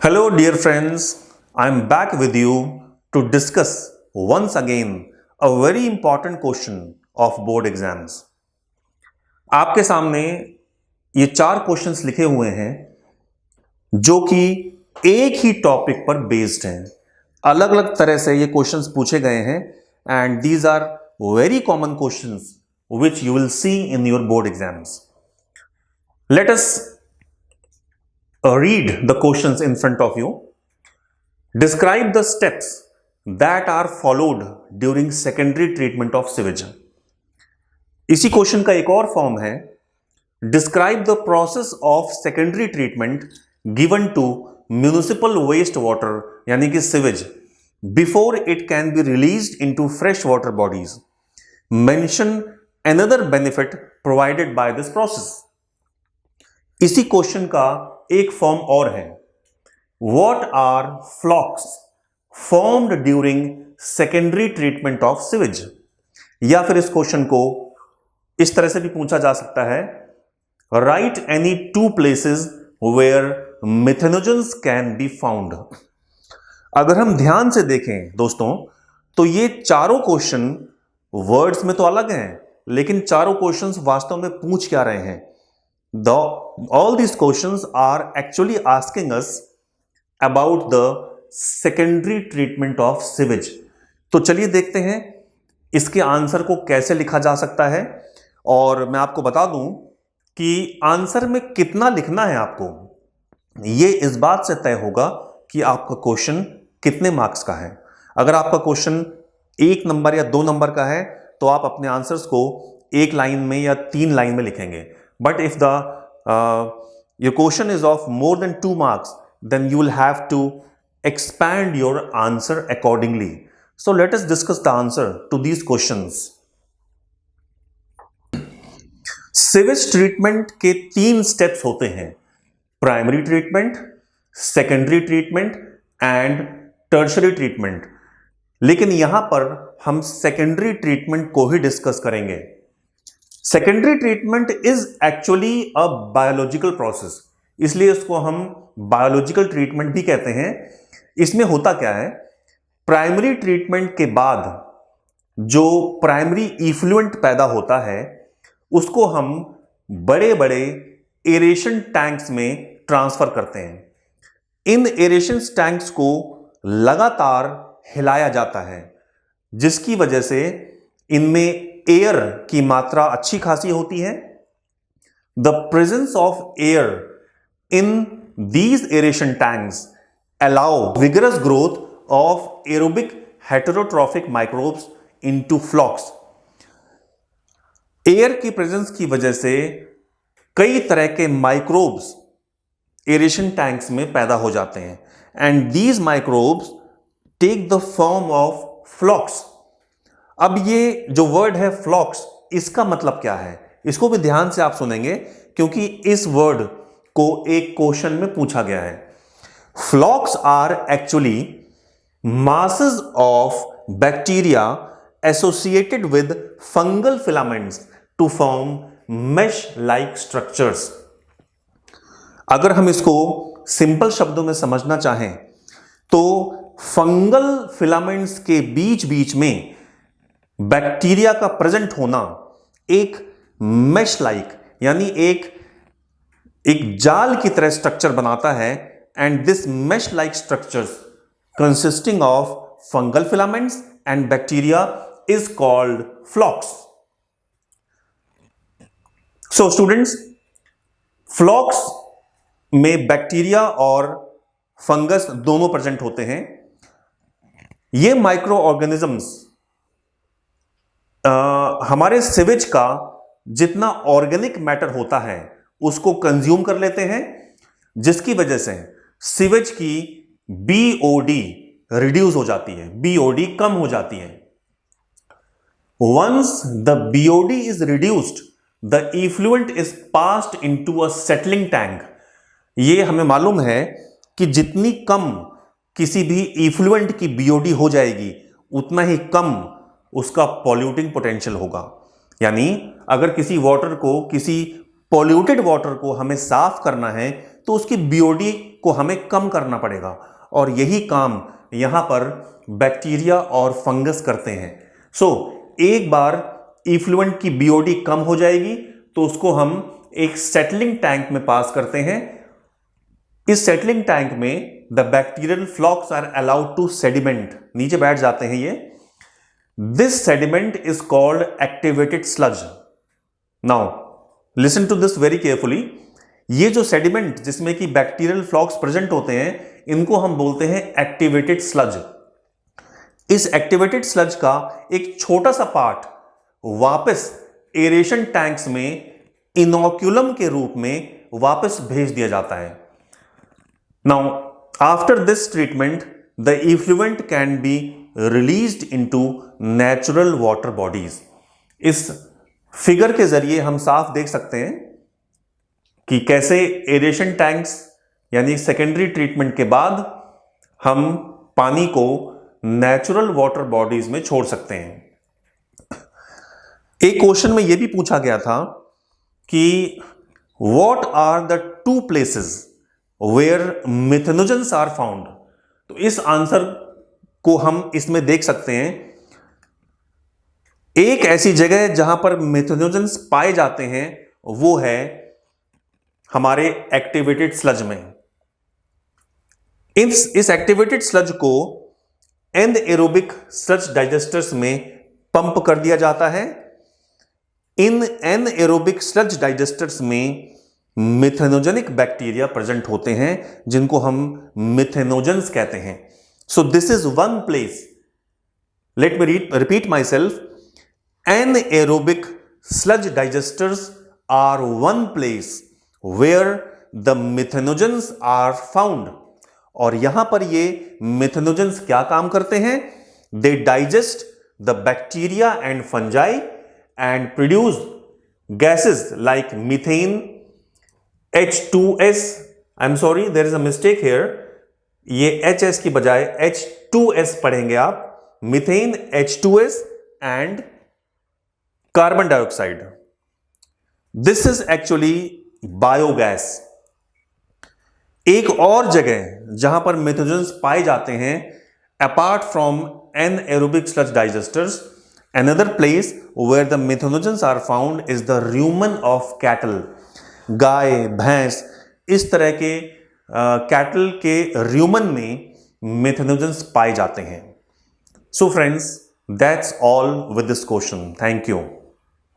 Hello, dear friends. I'm back with you to discuss once again a very important question of board exams. आपके सामने ये 4 questions लिखे हुए हैं जो कि एक ही टॉपिक पर बेस्ड हैं. अलग अलग तरह से ये क्वेश्चंस पूछे गए हैं and these are very common questions which you will see in your board exams. Let us read the questions in front of you. Describe the steps that are followed during secondary treatment of sewage. इसी question का एक और form है. Describe the process of secondary treatment given to municipal waste water यानी कि sewage before it can be released into fresh water bodies. Mention another benefit provided by this process. इसी question का एक form और है. What are flocks formed during secondary treatment of sewage? या फिर इस क्वेश्चन को इस तरह से भी पूछा जा सकता है. Write any 2 places where methanogens can be found. अगर हम ध्यान से देखें दोस्तों तो ये चारों क्वेश्चन वर्ड्स में तो अलग हैं लेकिन चारों क्वेश्चंस वास्तव में पूछ क्या रहे हैं. All these questions are actually asking us about the secondary treatment of sewage. तो चलिए देखते हैं इसके आंसर को कैसे लिखा जा सकता है और मैं आपको बता दूं कि आंसर में कितना लिखना है आपको ये इस बात से तय होगा कि आपका क्वेश्चन कितने मार्क्स का है. अगर आपका क्वेश्चन 1 नंबर या 2 नंबर का है तो आप अपने आंसर्स को 1 लाइन में या 3 लाइन में लिखेंगे. But if your question is of more than 2 marks, then you will have to expand your answer accordingly. So let us discuss the answer to these questions. Sewage treatment के 3 steps होते हैं. Primary treatment, secondary treatment and tertiary treatment. लेकिन यहां पर हम secondary treatment को ही discuss करेंगे. Secondary treatment is actually a biological process, इसलिए इसको हम बायोलॉजिकल ट्रीटमेंट भी कहते हैं. इसमें होता क्या है, प्राइमरी ट्रीटमेंट के बाद जो प्राइमरी इफ्लुएंट पैदा होता है उसको हम बड़े बड़े एरेशन टैंक्स में ट्रांसफर करते हैं. इन एरेशन टैंक्स को लगातार हिलाया जाता है जिसकी वजह से इनमें एयर की मात्रा अच्छी खासी होती है. The presence of air in these aeration tanks allow vigorous growth of aerobic heterotrophic microbes into flocs. Air की प्रेजेंस की वजह से कई तरह के माइक्रोब्स एरेशन टैंक्स में पैदा हो जाते हैं and these microbes take the form of flocs. अब ये जो वर्ड है फ्लॉक्स, इसका मतलब क्या है इसको भी ध्यान से आप सुनेंगे क्योंकि इस वर्ड को एक क्वेश्चन में पूछा गया है. Flocs are actually masses of bacteria associated with fungal filaments to form mesh like structures. अगर हम इसको सिंपल शब्दों में समझना चाहें तो फंगल फिलामेंट्स के बीच बीच में बैक्टीरिया का प्रेजेंट होना एक मेश लाइक यानी एक जाल की तरह स्ट्रक्चर बनाता है and this mesh like structures consisting of fungal filaments and bacteria is called flocks. So students, flocks में बैक्टीरिया और फंगस दोनों प्रेजेंट होते हैं. ये माइक्रो ऑर्गेनिजम्स हमारे सिवेज का जितना ऑर्गेनिक मैटर होता है उसको कंज्यूम कर लेते हैं जिसकी वजह से सिवेज की BOD रिड्यूस हो जाती है, BOD कम हो जाती है. Once the BOD is reduced, the effluent is passed into a settling tank. ये हमें मालूम है कि जितनी कम किसी भी इफ्लुएंट की BOD हो जाएगी उतना ही कम उसका पॉल्यूटिंग पोटेंशियल होगा. यानी अगर किसी वाटर को, किसी पॉल्यूटेड वाटर को हमें साफ करना है तो उसकी BOD को हमें कम करना पड़ेगा और यही काम यहां पर बैक्टीरिया और फंगस करते हैं। सो एक बार इफ्लुएंट की बीओडी कम हो जाएगी तो उसको हम एक सेटलिंग टैंक में पास करते हैं। इस सेटलिंग टैंक में the bacterial flocs are allowed to sediment, नीचे बैठ जाते हैं ये। This sediment is called activated sludge. Now listen to this very carefully. ये जो सेडिमेंट जिसमें कि बैक्टीरियल फ्लॉक्स प्रेजेंट होते हैं, इनको हम बोलते हैं एक्टिवेटेड स्लज। इस एक्टिवेटेड स्लज का एक छोटा सा पार्ट वापस एरेशन टैंक्स में इनोक्यूलम के रूप में वापस भेज दिया जाता है। Now after this treatment the effluent can be released into natural water bodies. इस फिगर के जरिए हम साफ देख सकते हैं कि कैसे एरेशन टैंक्स यानी सेकेंडरी ट्रीटमेंट के बाद हम पानी को नेचुरल वाटर बॉडीज में छोड़ सकते हैं। एक क्वेश्चन में यह भी पूछा गया था कि what are the two places where methanogens are found. तो इस आंसर को हम इसमें देख सकते हैं। एक ऐसी जगह जहां पर मिथेनोजेंस पाए जाते हैं वो है हमारे एक्टिवेटेड स्लज में। इस एक्टिवेटेड स्लज को एनएरोबिक स्लज डाइजेस्टर्स में पंप कर दिया जाता है। इन एनएरोबिक स्लज डाइजेस्टर्स में मिथेनोजेनिक बैक्टीरिया प्रेजेंट होते हैं जिनको हम मिथेनोजेंस कहते हैं। So this is one place, let me repeat my self, anaerobic sludge digesters are one place where the methanogens are found। और यहां पर ये मिथेनोजेंस क्या काम करते हैं? They digest the bacteria and fungi and produce gases like methane, H2S, I'm sorry there is a mistake here, ये HS की बजाय H2S पढ़ेंगे आप, methane, H2S and carbon dioxide. This is actually biogas. एक और जगह जहां पर मिथेनोजेंस पाए जाते हैं apart from anaerobic sludge digesters, another place where the methanogens are found is the rumen of cattle. गाय, भैंस, इस तरह के कैटल के रूमन में मिथेनोजेंस पाए जाते हैं। So friends, that's all with this question. Thank you.